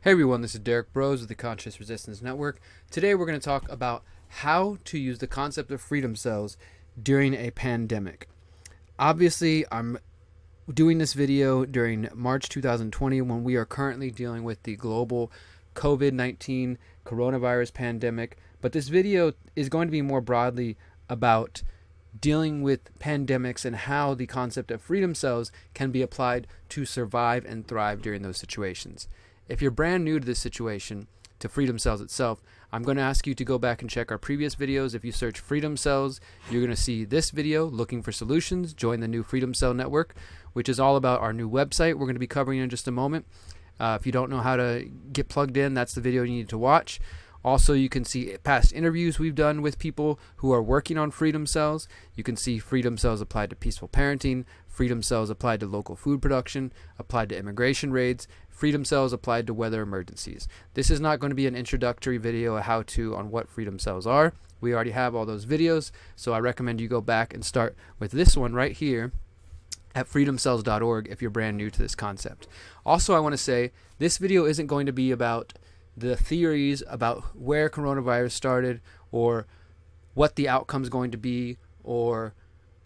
Hey everyone, this is Derrick Broze of the Conscious Resistance Network. Today we're going to talk about how to use the concept of freedom cells during a pandemic. Obviously, I'm doing this video during March 2020 when we are currently dealing with the global COVID-19 coronavirus pandemic, but this video is going to be more broadly about dealing with pandemics and how the concept of freedom cells can be applied to survive and thrive during those situations. If you're brand new to this situation, to freedom cells itself, I'm going to ask you to go back and check our previous videos. If you search freedom cells, you're going to see this video, Looking for Solutions, Join the New Freedom Cell Network, which is all about our new website we're going to be covering in just a moment. If you don't know how to get plugged in, that's the video you need to watch. Also, you can see past interviews we've done with people who are working on freedom cells. You can see freedom cells applied to peaceful parenting, freedom cells applied to local food production, applied to immigration raids, freedom cells applied to weather emergencies. This is not going to be an introductory video, a how-to on what freedom cells are. We already have all those videos, so I recommend you go back and start with this one right here at freedomcells.org if you're brand new to this concept. Also, I want to say this video isn't going to be about the theories about where coronavirus started or what the outcome is going to be or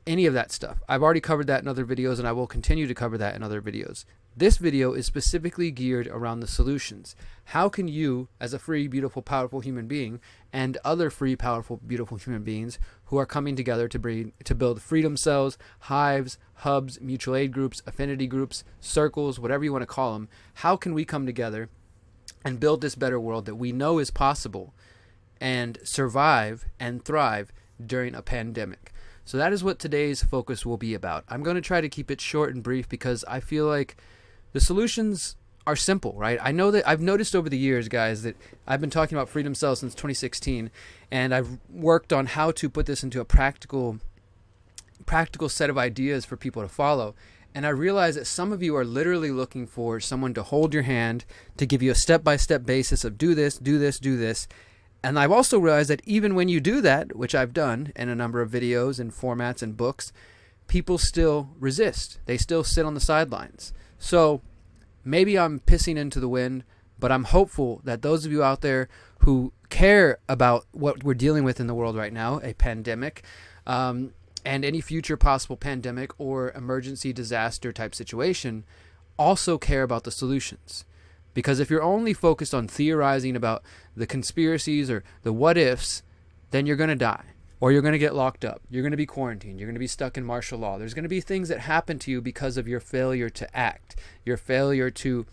any of that stuff. I've already covered that in other videos, and I will continue to cover that in other videos. This video is specifically geared around the solutions. How can you, as a free, beautiful, powerful human being, and other free, powerful, beautiful human beings who are coming together to build freedom cells, hives, hubs, mutual aid groups, affinity groups, circles, whatever you want to call them, how can we come together and build this better world that we know is possible and survive and thrive during a pandemic? So that is what today's focus will be about. I'm going to try to keep it short and brief because I feel like the solutions are simple, right? I know that I've noticed over the years, guys, that I've been talking about freedom cells since 2016, and I've worked on how to put this into a practical set of ideas for people to follow. And I realize that some of you are literally looking for someone to hold your hand, to give you a step-by-step basis of do this, do this, do this. And I've also realized that even when you do that, which I've done in a number of videos and formats and books, people still resist. They still sit on the sidelines. So maybe I'm pissing into the wind, but I'm hopeful that those of you out there who care about what we're dealing with in the world right now, a pandemic, and any future possible pandemic or emergency disaster type situation, also care about the solutions. Because if you're only focused on theorizing about the conspiracies or the what ifs, then you're going to die. Or you're going to get locked up. You're going to be quarantined. You're going to be stuck in martial law. There's going to be things that happen to you because of your failure to act, your failure to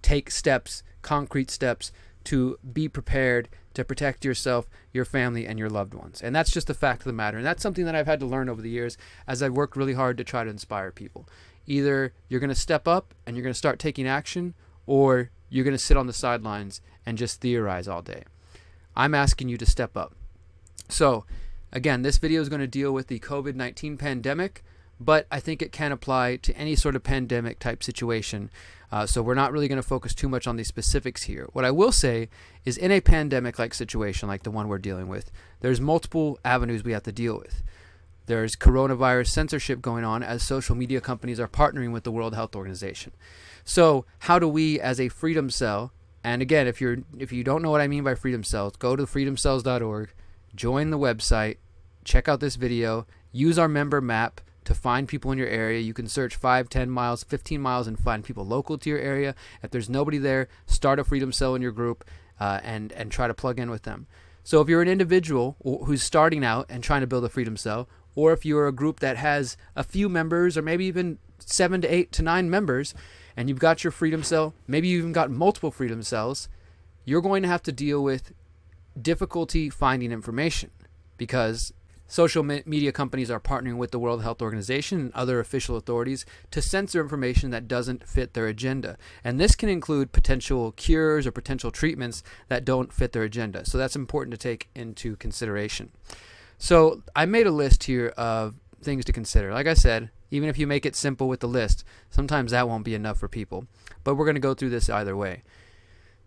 take steps, concrete steps, to be prepared to protect yourself, your family, and your loved ones. And that's just the fact of the matter. And that's something that I've had to learn over the years as I've worked really hard to try to inspire people. Either you're going to step up and you're going to start taking action, or you're going to sit on the sidelines and just theorize all day. I'm asking you to step up. So, again, this video is going to deal with the COVID-19 pandemic, but I think it can apply to any sort of pandemic type situation. So we're not really going to focus too much on the specifics here. What I will say is in a pandemic-like situation like the one we're dealing with, there's multiple avenues we have to deal with. There's coronavirus censorship going on as social media companies are partnering with the World Health Organization. So how do we as a freedom cell, and again, if you don't know what I mean by freedom cells, go to freedomcells.org, join the website, check out this video, use our member map to find people in your area. You can search 5, 10 miles, 15 miles and find people local to your area. If there's nobody there, start a freedom cell in your group and try to plug in with them. So if you're an individual who's starting out and trying to build a freedom cell, or if you're a group that has a few members or maybe even 7 to 8 to 9 members and you've got your freedom cell, maybe you even got multiple freedom cells, you're going to have to deal with difficulty finding information because social media companies are partnering with the World Health Organization and other official authorities to censor information that doesn't fit their agenda. And this can include potential cures or potential treatments that don't fit their agenda. So that's important to take into consideration. So I made a list here of things to consider. Like I said, even if you make it simple with the list, sometimes that won't be enough for people. But we're going to go through this either way.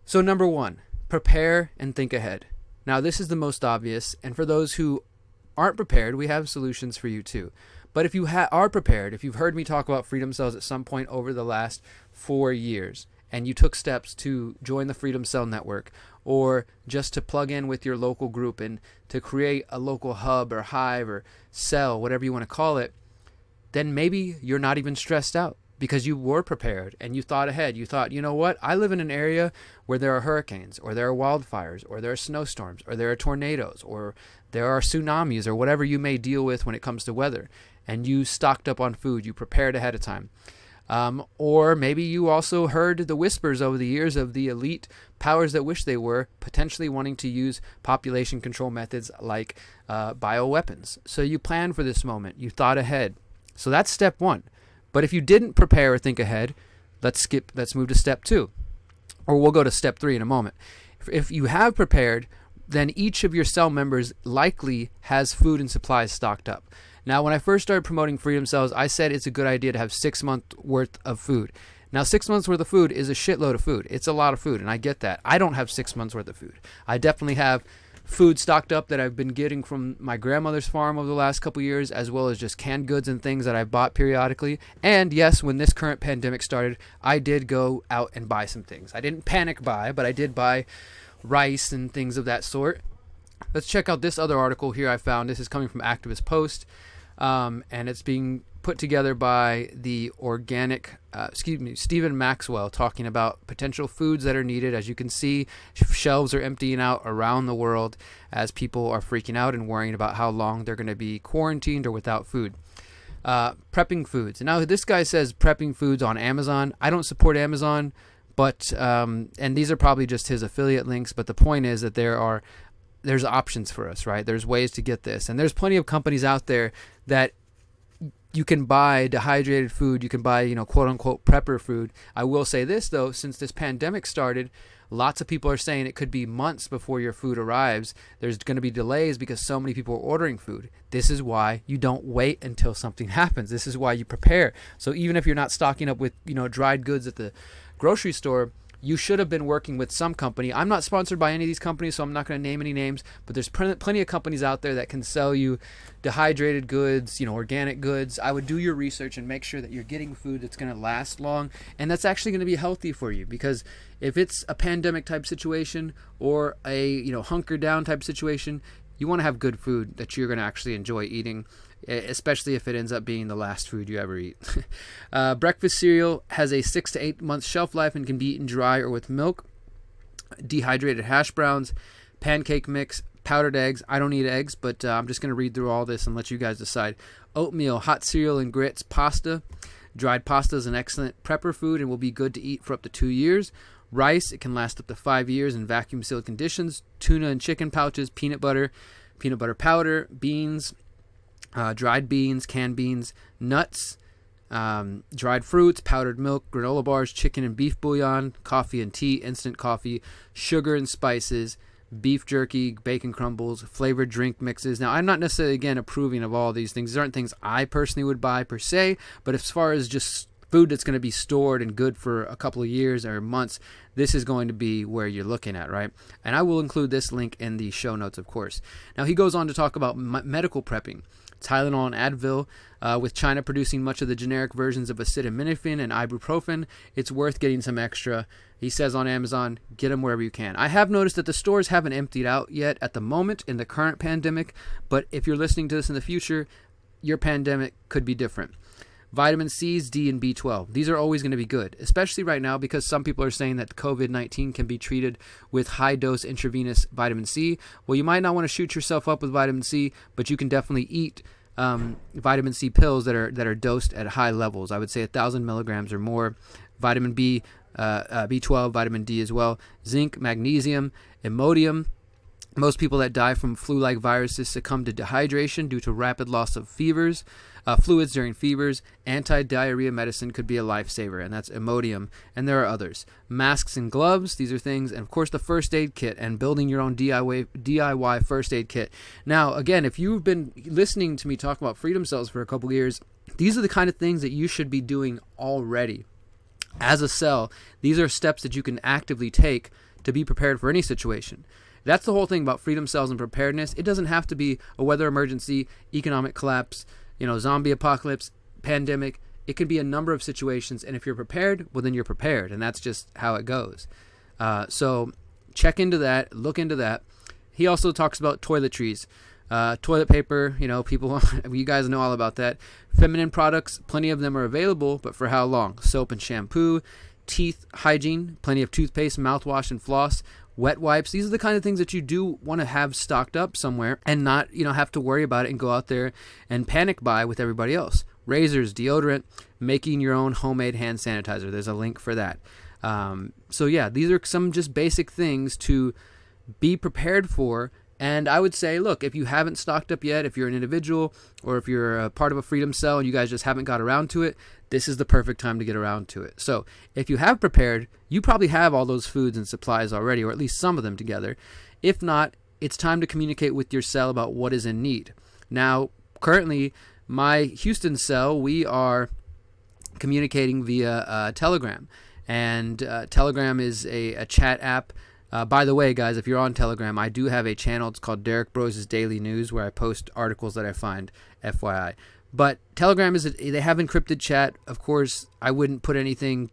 So number 1, prepare and think ahead. Now this is the most obvious, and for those who aren't prepared, we have solutions for you too. But if you are prepared, if you've heard me talk about freedom cells at some point over the last 4 years, and you took steps to join the Freedom Cell Network, or just to plug in with your local group and to create a local hub or hive or cell, whatever you want to call it, then maybe you're not even stressed out because you were prepared and you thought ahead. You thought, you know what? I live in an area where there are hurricanes, or there are wildfires, or there are snowstorms, or there are tornadoes, or there are tsunamis, or whatever you may deal with when it comes to weather. And you stocked up on food. You prepared ahead of time. Or maybe you also heard the whispers over the years of the elite powers that wish they were potentially wanting to use population control methods like bioweapons. So you planned for this moment. You thought ahead. So that's step one. But if you didn't prepare or think ahead, let's move to step two. Or we'll go to step three in a moment. If you have prepared, then each of your cell members likely has food and supplies stocked up. Now, when I first started promoting Freedom Cells, I said it's a good idea to have 6 months worth of food. Now, 6 months worth of food is a shitload of food. It's a lot of food, and I get that. I don't have 6 months worth of food. I definitely have food stocked up that I've been getting from my grandmother's farm over the last couple years, as well as just canned goods and things that I've bought periodically. And yes, when this current pandemic started, I did go out and buy some things. I didn't panic buy, but I did buy rice and things of that sort. Let's check out this other article here I found. This is coming from Activist Post, and it's being put together by the Stephen Maxwell, talking about potential foods that are needed. As you can see, shelves are emptying out around the world as people are freaking out and worrying about how long they're going to be quarantined or without food. Prepping foods. Now, this guy says prepping foods on Amazon. I don't support Amazon, but and these are probably just his affiliate links, but the point is that there's options for us, right? There's ways to get this, and there's plenty of companies out there that you can buy dehydrated food. You can buy, quote unquote prepper food. I will say this though, since this pandemic started, lots of people are saying it could be months before your food arrives. There's going to be delays because so many people are ordering food. This is why you don't wait until something happens. This is why you prepare. So even if you're not stocking up with, dried goods at the grocery store, you should have been working with some company. I'm not sponsored by any of these companies, so I'm not going to name any names, but there's plenty of companies out there that can sell you dehydrated goods, organic goods. I would do your research and make sure that you're getting food that's going to last long and that's actually going to be healthy for you, because if it's a pandemic type situation or a hunker down type situation, you want to have good food that you're going to actually enjoy eating, especially if it ends up being the last food you ever eat. Breakfast cereal has a 6 to 8 month shelf life and can be eaten dry or with milk. Dehydrated hash browns, pancake mix, powdered eggs. I don't eat eggs, but I'm just going to read through all this and let you guys decide. Oatmeal, hot cereal and grits, pasta. Dried pasta is an excellent prepper food and will be good to eat for up to 2 years. Rice, it can last up to 5 years in vacuum sealed conditions. Tuna and chicken pouches, peanut butter powder, beans, dried beans, canned beans, nuts, dried fruits, powdered milk, granola bars, chicken and beef bouillon, coffee and tea, instant coffee, sugar and spices, beef jerky, bacon crumbles, flavored drink mixes. Now, I'm not necessarily, again, approving of all these things. These aren't things I personally would buy per se, but as far as just food that's going to be stored and good for a couple of years or months, this is going to be where you're looking at, right? And I will include this link in the show notes, of course. Now, he goes on to talk about medical prepping. Tylenol and Advil, with China producing much of the generic versions of acetaminophen and ibuprofen, it's worth getting some extra. He says on Amazon, get them wherever you can. I have noticed that the stores haven't emptied out yet at the moment in the current pandemic, but if you're listening to this in the future, your pandemic could be different. Vitamin C's, D, and B12. These are always going to be good, especially right now because some people are saying that COVID-19 can be treated with high-dose intravenous vitamin C. Well, you might not want to shoot yourself up with vitamin C, but you can definitely eat vitamin C pills that are dosed at high levels. I would say 1,000 milligrams or more. Vitamin B, B12, vitamin D as well. Zinc, magnesium, Imodium. Most people that die from flu-like viruses succumb to dehydration due to rapid loss of fluids during fevers. Anti-diarrhea medicine could be a lifesaver, and that's Imodium. And there are others. Masks and gloves, these are things. And, of course, the first aid kit and building your own DIY first aid kit. Now, again, if you've been listening to me talk about Freedom Cells for a couple of years, these are the kind of things that you should be doing already. As a cell, these are steps that you can actively take to be prepared for any situation. That's the whole thing about Freedom Cells and preparedness. It doesn't have to be a weather emergency, economic collapse, zombie apocalypse, pandemic. It could be a number of situations, and if you're prepared, well, then you're prepared, and that's just how it goes. So check into that, look into that. He also talks about toiletries. Toilet paper, people, you guys know all about that. Feminine products, plenty of them are available, but for how long? Soap and shampoo, teeth hygiene, plenty of toothpaste, mouthwash, and floss, wet wipes. These are the kind of things that you do want to have stocked up somewhere and not, have to worry about it and go out there and panic buy with everybody else. Razors, deodorant, making your own homemade hand sanitizer. There's a link for that. So yeah, these are some just basic things to be prepared for. And I would say, look, if you haven't stocked up yet, if you're an individual or if you're a part of a freedom cell and you guys just haven't got around to it, this is the perfect time to get around to it. So if you have prepared, you probably have all those foods and supplies already, or at least some of them together. If not, it's time to communicate with your cell about what is in need. Now, currently, my Houston cell, we are communicating via Telegram. And Telegram is a chat app. By the way, guys, if you're on Telegram, I do have a channel. It's called Derrick Broze's Daily News, where I post articles that I find, FYI. But Telegram they have encrypted chat. Of course, I wouldn't put anything,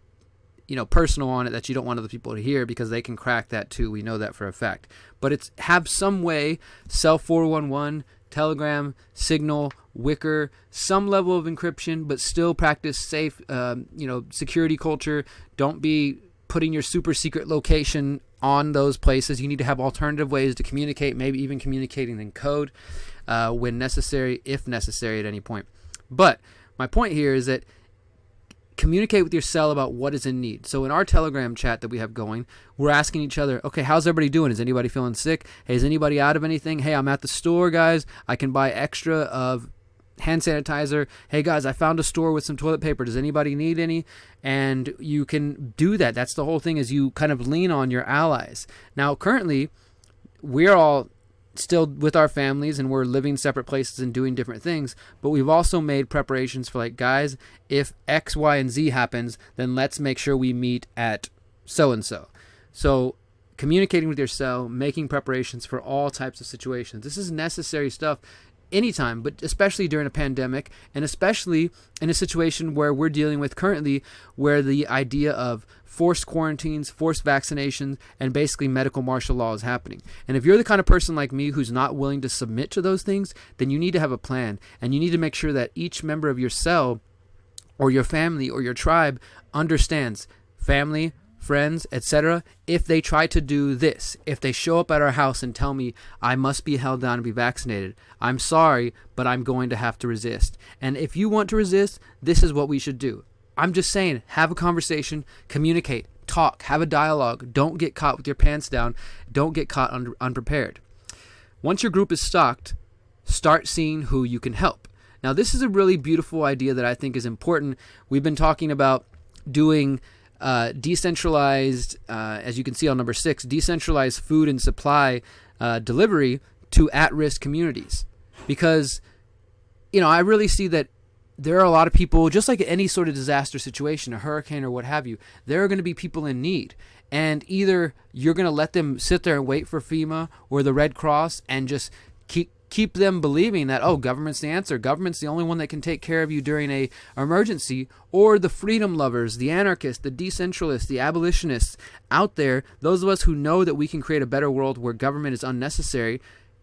personal on it that you don't want other people to hear, because they can crack that too. We know that for a fact. But have some way, Cell 411, Telegram, Signal, Wicker, some level of encryption, but still practice safe, security culture. Don't be putting your super secret location on those places. You need to have alternative ways to communicate, maybe even communicating in code when necessary, if necessary at any point. But my point here is that communicate with your cell about what is in need. So in our Telegram chat that we have going, we're asking each other, okay, how's everybody doing? Is anybody feeling sick? Hey, is anybody out of anything? Hey, I'm at the store, guys. I can buy extra of hand sanitizer. Hey guys, I found a store with some toilet paper. Does anybody need any? And you can do that. That's the whole thing, is you kind of lean on your allies. Now, currently, we're all still with our families and we're living separate places and doing different things, but we've also made preparations for, like, guys, if X, Y, and Z happens, then let's make sure we meet at so-and-so. So communicating with your cell, making preparations for all types of situations. This is necessary stuff anytime, but especially during a pandemic, and especially in a situation where we're dealing with currently, where the idea of forced quarantines, forced vaccinations, and basically medical martial law is happening. And if you're the kind of person like me who's not willing to submit to those things, then you need to have a plan, and you need to make sure that each member of your cell or your family or your tribe understands, family, friends, etc., if they try to do this, if they show up at our house and tell me I must be held down and be vaccinated, I'm sorry, but I'm going to have to resist. And if you want to resist, this is what we should do. I'm just saying, have a conversation, communicate, talk, have a dialogue. Don't get caught with your pants down. Don't get caught unprepared. Once your group is stocked, start seeing who you can help. Now, this is a really beautiful idea that I think is important. We've been talking about doing decentralized, as you can see on number 6, decentralized food and supply delivery to at-risk communities. Because, I really see that there are a lot of people, just like any sort of disaster situation, a hurricane or what have you, there are going to be people in need. And either you're going to let them sit there and wait for FEMA or the Red Cross and just keep them believing that, oh, government's the answer. Government's the only one that can take care of you during a emergency. Or the freedom lovers, the anarchists, the decentralists, the abolitionists out there, those of us who know that we can create a better world where government is unnecessary,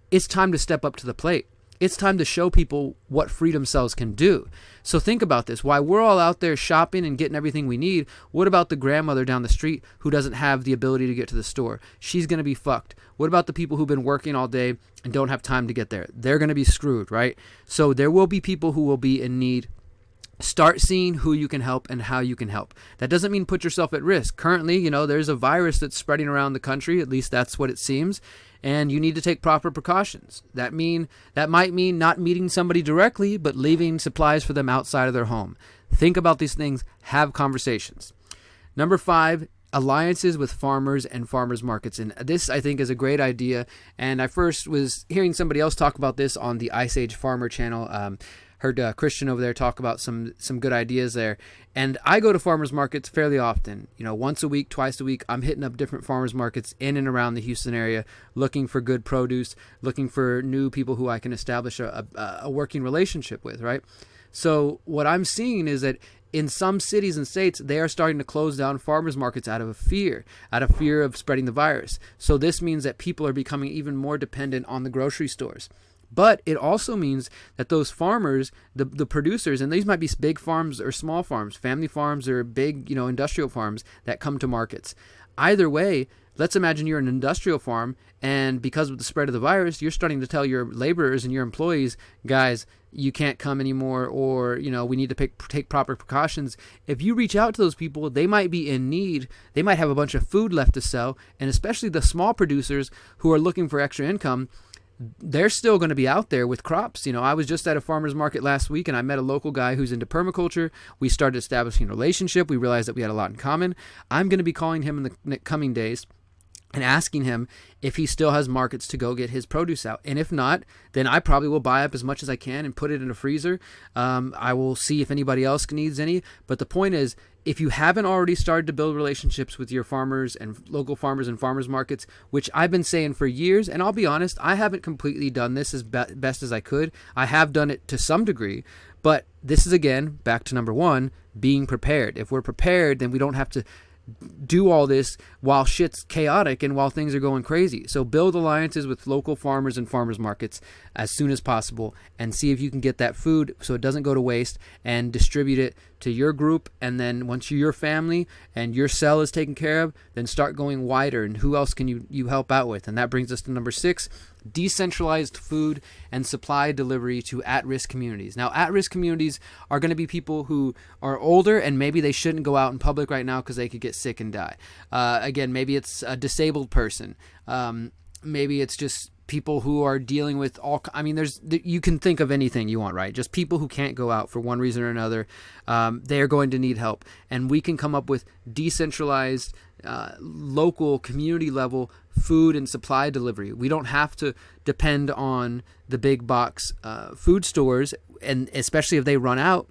it's time to step up to the plate. It's time to show people what freedom cells can do. So think about this. While we're all out there shopping and getting everything we need, what about the grandmother down the street who doesn't have the ability to get to the store? She's going to be fucked. What about the people who've been working all day and don't have time to get there? They're going to be screwed, right? So there will be people who will be in need. Start seeing who you can help and how you can help. That doesn't mean put yourself at risk. Currently, there's a virus that's spreading around the country. At least that's what it seems. And you need to take proper precautions. That might mean not meeting somebody directly, but leaving supplies for them outside of their home. Think about these things. Have conversations. Number 5, alliances with farmers and farmers markets. And this, I think, is a great idea. And I first was hearing somebody else talk about this on the Ice Age Farmer channel. Heard Christian over there talk about some good ideas there. And I go to farmers markets fairly often. Once a week, twice a week, I'm hitting up different farmers markets in and around the Houston area, looking for good produce, looking for new people who I can establish a working relationship with, right? So what I'm seeing is that in some cities and states, they are starting to close down farmers markets out of fear of spreading the virus. So this means that people are becoming even more dependent on the grocery stores. But it also means that those farmers, the producers, and these might be big farms or small farms, family farms or big, industrial farms that come to markets. Either way, let's imagine you're an industrial farm, and because of the spread of the virus, you're starting to tell your laborers and your employees, guys, you can't come anymore, or, we need to take proper precautions. If you reach out to those people, they might be in need. They might have a bunch of food left to sell, and especially the small producers who are looking for extra income, they're still going to be out there with crops. I was just at a farmer's market last week, and I met a local guy who's into permaculture. We started establishing a relationship. We realized that we had a lot in common. I'm going to be calling him in the coming days and asking him if he still has markets to go get his produce out. And if not, then I probably will buy up as much as I can and put it in a freezer. I will see if anybody else needs any. But the point is, if you haven't already started to build relationships with your farmers and local farmers and farmers markets, which I've been saying for years, and I'll be honest, I haven't completely done this as best as I could. I have done it to some degree, but this is, again, back to number one, being prepared. If we're prepared, then we don't have to do all this while shit's chaotic and while things are going crazy. So build alliances with local farmers and farmers markets as soon as possible, and see if you can get that food so it doesn't go to waste, and distribute it to your group. And then once your family and your cell is taken care of, then start going wider, and who else can you help out with? And that brings us to number 6, decentralized food and supply delivery to at-risk communities. Now, at-risk communities are going to be people who are older, and maybe they shouldn't go out in public right now because they could get sick and die. Again, maybe it's a disabled person. Maybe it's just people who are dealing with you can think of anything you want, right? Just people who can't go out for one reason or another. They are going to need help, and we can come up with decentralized, local, community level food and supply delivery. We don't have to depend on the big box food stores, and especially if they run out.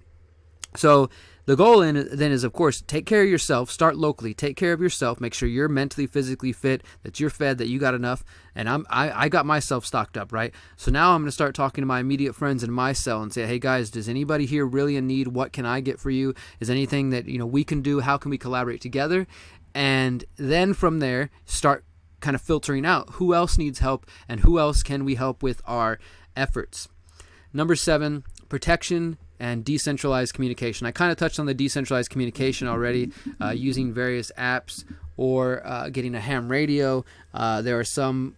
So the goal then is, of course, take care of yourself. Start locally. Take care of yourself. Make sure you're mentally, physically fit, that you're fed, that you got enough. And I got myself stocked up, right? So now I'm going to start talking to my immediate friends in my cell and say, hey guys, does anybody here really in need? What can I get for you? Is anything that we can do? How can we collaborate together? And then from there, start kind of filtering out who else needs help and who else can we help with our efforts. Number 7, protection and decentralized communication. I kind of touched on the decentralized communication already, using various apps or getting a ham radio. There are some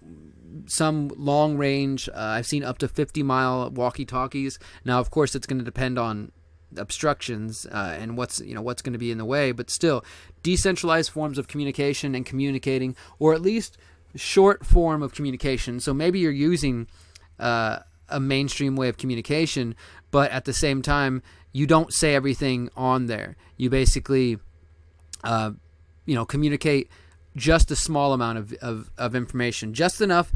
long range, I've seen up to 50-mile walkie-talkies. Now, of course, it's going to depend on obstructions and what's going to be in the way, but still, decentralized forms of communication and communicating, or at least short form of communication. So maybe you're using a mainstream way of communication, but at the same time, you don't say everything on there. You basically, communicate just a small amount of information, just enough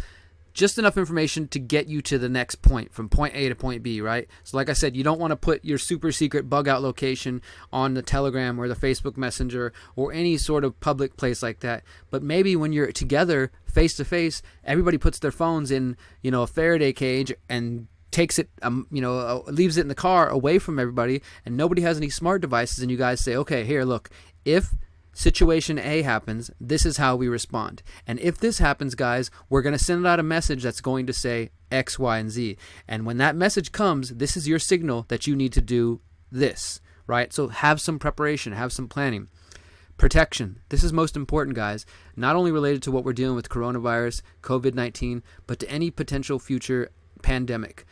information to get you to the next point, from point A to point B, right? So like I said, you don't want to put your super secret bug out location on the Telegram or the Facebook Messenger or any sort of public place like that. But maybe when you're together face to face, everybody puts their phones in, a Faraday cage and takes it, leaves it in the car away from everybody, and nobody has any smart devices, and you guys say, okay, here, look, if situation A happens, this is how we respond. And if this happens, guys, we're going to send out a message that's going to say X, Y, and Z. And when that message comes, this is your signal that you need to do this, right? So have some preparation, have some planning. Protection. This is most important, guys, not only related to what we're dealing with coronavirus, COVID-19, but to any potential future pandemic.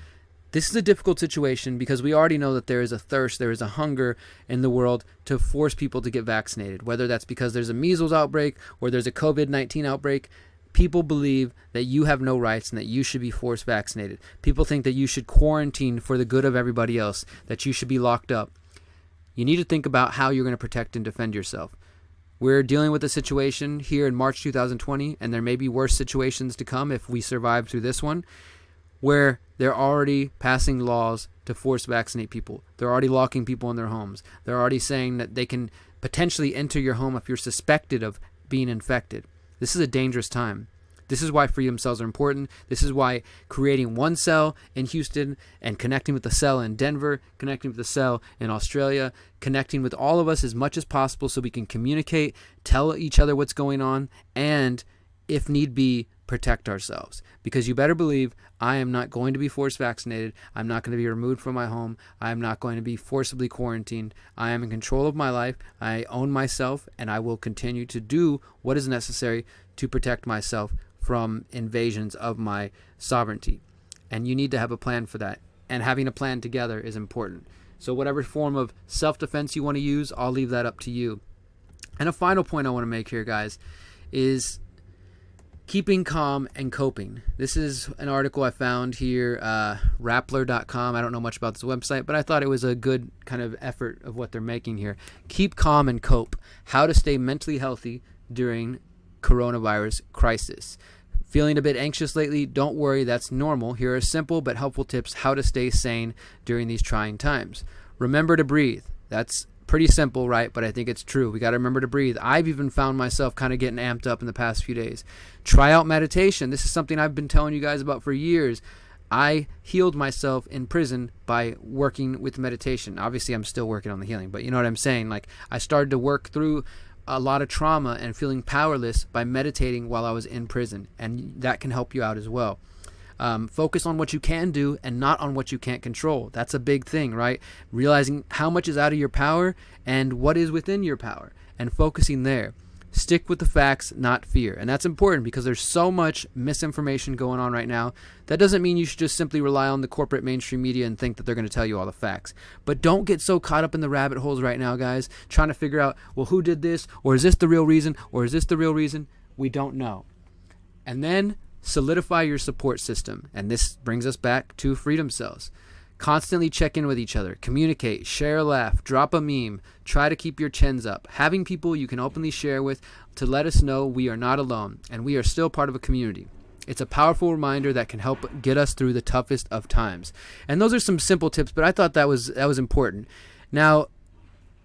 This is a difficult situation because we already know that there is a thirst, there is a hunger in the world to force people to get vaccinated, whether that's because there's a measles outbreak or there's a COVID-19 outbreak. People believe that you have no rights and that you should be forced vaccinated. People think that you should quarantine for the good of everybody else, that you should be locked up. You need to think about how you're going to protect and defend yourself. We're dealing with a situation here in March 2020, and there may be worse situations to come if we survive through this one, where they're already passing laws to force vaccinate people. They're already locking people in their homes. They're already saying that they can potentially enter your home if you're suspected of being infected. This is a dangerous time. This is why freedom cells are important. This is why creating one cell in Houston and connecting with the cell in Denver, connecting with the cell in Australia, connecting with all of us as much as possible so we can communicate, tell each other what's going on, and if need be, protect ourselves. Because you better believe I am not going to be forced vaccinated. I'm not going to be removed from my home. I am not going to be forcibly quarantined. I am in control of my life. I own myself, and I will continue to do what is necessary to protect myself from invasions of my sovereignty. And you need to have a plan for that. And having a plan together is important. So whatever form of self-defense you want to use, I'll leave that up to you. And a final point I want to make here, guys, is keeping calm and coping. This is an article I found here, Rappler.com. I don't know much about this website, but I thought it was a good kind of effort of what they're making here. Keep calm and cope. How to stay mentally healthy during coronavirus crisis. Feeling a bit anxious lately? Don't worry, that's normal. Here are simple but helpful tips how to stay sane during these trying times. Remember to breathe. That's pretty simple, right? But I think it's true. We got to remember to breathe. I've even found myself kind of getting amped up in the past few days. Try out meditation. This is something I've been telling you guys about for years. I healed myself in prison by working with meditation. Obviously, I'm still working on the healing, but you know what I'm saying? Like, I started to work through a lot of trauma and feeling powerless by meditating while I was in prison, and that can help you out as well. Focus on what you can do and not on what you can't control. That's a big thing, right? Realizing how much is out of your power and what is within your power, and focusing there. Stick with the facts, not fear. And that's important because there's so much misinformation going on right now. That doesn't mean you should just simply rely on the corporate mainstream media and think that they're going to tell you all the facts. But don't get so caught up in the rabbit holes right now, guys, trying to figure out, well, who did this? Or is this the real reason? Or is this the real reason? We don't know. And then solidify your support system. And this brings us back to freedom cells. Constantly check in with each other, communicate, share a laugh, drop a meme, try to keep your chins up. Having people you can openly share with to let us know we are not alone and we are still part of a community. It's a powerful reminder that can help get us through the toughest of times. And those are some simple tips, but I thought that was important. Now,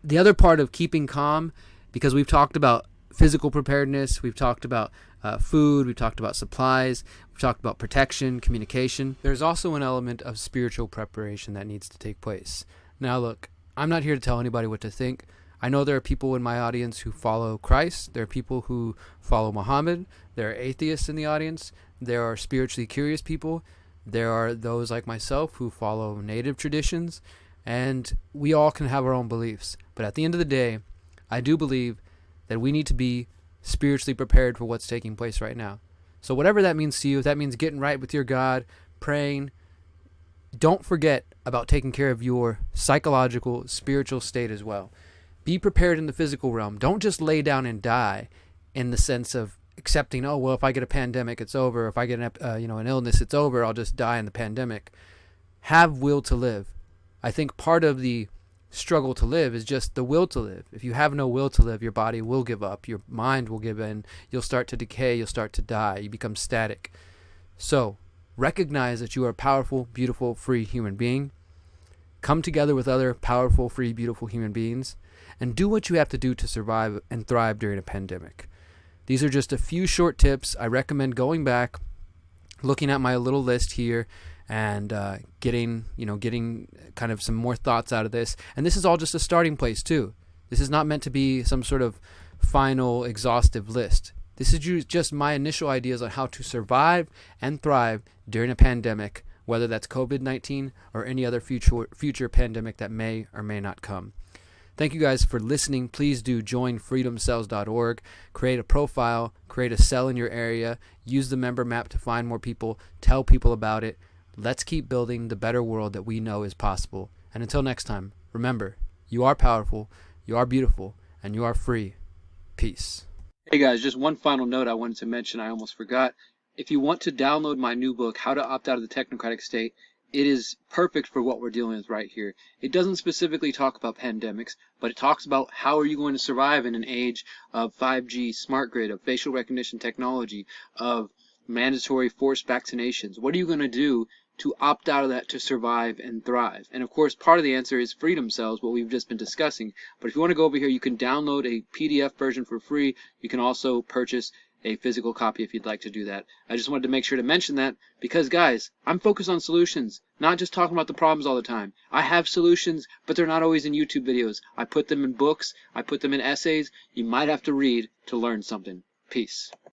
the other part of keeping calm, because we've talked about physical preparedness, we've talked about food, we've talked about supplies, we've talked about protection, communication. There's also an element of spiritual preparation that needs to take place. Now look, I'm not here to tell anybody what to think. I know there are people in my audience who follow Christ. There are people who follow Muhammad. There are atheists in the audience. There are spiritually curious people. There are those like myself who follow native traditions. And we all can have our own beliefs. But at the end of the day, I do believe that we need to be spiritually prepared for what's taking place right now. So whatever that means to you, if that means getting right with your God, praying, don't forget about taking care of your psychological, spiritual state as well. Be prepared in the physical realm. Don't just lay down and die in the sense of accepting, oh, well, if I get a pandemic, it's over. If I get an illness, it's over. I'll just die in the pandemic. Have will to live. I think part of the struggle to live is just the will to live. If you have no will to live, your body will give up, your mind will give in, you'll start to decay, you'll start to die, you become static. So recognize that you are a powerful, beautiful, free human being. Come together with other powerful, free, beautiful human beings and do what you have to do to survive and thrive during a pandemic. These are just a few short tips. I recommend going back, looking at my little list here, and getting kind of some more thoughts out of this. And this is all just a starting place too. This is not meant to be some sort of final exhaustive list. This is just my initial ideas on how to survive and thrive during a pandemic, whether that's COVID-19 or any other future pandemic that may or may not come. Thank you guys for listening. Please do join freedomcells.org, create a profile, create a cell in your area, use the member map to find more people, tell people about it. Let's keep building the better world that we know is possible. And until next time, remember, you are powerful, you are beautiful, and you are free. Peace. Hey guys, just one final note I wanted to mention, I almost forgot. If you want to download my new book, How to Opt Out of the Technocratic State, it is perfect for what we're dealing with right here. It doesn't specifically talk about pandemics, but it talks about how are you going to survive in an age of 5G, smart grid, of facial recognition technology, of mandatory forced vaccinations. What are you going to do to opt out of that to survive and thrive? And of course, part of the answer is freedom cells, what we've just been discussing. But if you want to go over here, you can download a PDF version for free. You can also purchase a physical copy if you'd like to do that. I just wanted to make sure to mention that because, guys, I'm focused on solutions, not just talking about the problems all the time. I have solutions, but they're not always in YouTube videos. I put them in books. I put them in essays. You might have to read to learn something. Peace.